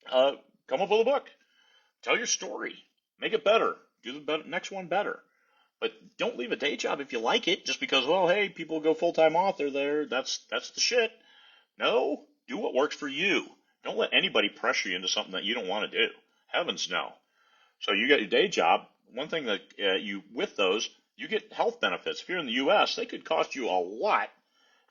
come up with a book. Tell your story. Make it better. Do the next one better. But don't leave a day job if you like it, just because, well, hey, people go full-time author there. That's the shit. No, do what works for you. Don't let anybody pressure you into something that you don't want to do. Heavens no. So you got your day job. One thing that with those, you get health benefits. If you're in the U.S., they could cost you a lot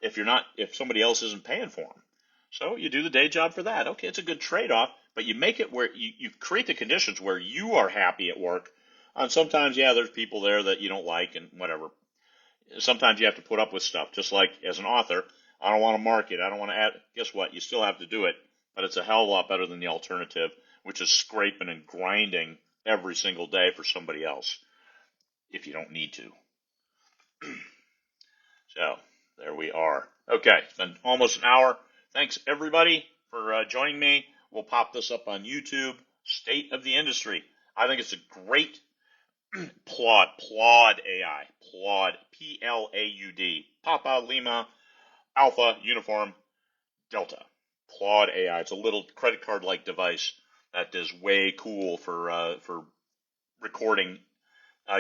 if somebody else isn't paying for them. So you do the day job for that. Okay, it's a good trade-off, but you make it where you create the conditions where you are happy at work. And sometimes, yeah, there's people there that you don't like and whatever. Sometimes you have to put up with stuff. Just like as an author, I don't want to market. I don't want to add. Guess what? You still have to do it, but it's a hell of a lot better than the alternative, which is scraping and grinding every single day for somebody else if you don't need to. So there we are. Okay, it's been almost an hour. Thanks everybody for joining me. We'll pop this up on YouTube. State of the industry. I think it's a great Plaud AI. Plaud, Plaud. Papa, Lima, Alpha, Uniform, Delta. Plaud AI. It's a little credit card-like device that is way cool for recording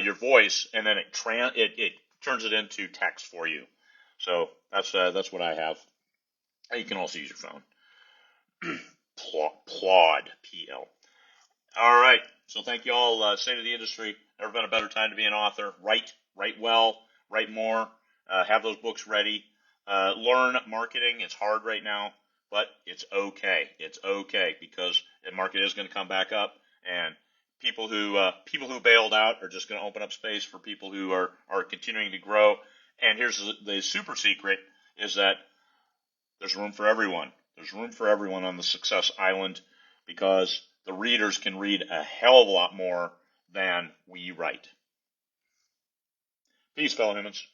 your voice, and then it turns it into text for you. So that's what I have. You can also use your phone. Plaud, PL. All right. So thank you all. State of the industry. Never been a better time to be an author. Write well, write more. Have those books ready. Learn marketing. It's hard right now, but it's okay. It's okay because the market is going to come back up, and people who bailed out are just going to open up space for people who are continuing to grow. And here's the super secret: is that there's room for everyone. There's room for everyone on the Success Island because the readers can read a hell of a lot more than we write. Peace, fellow humans.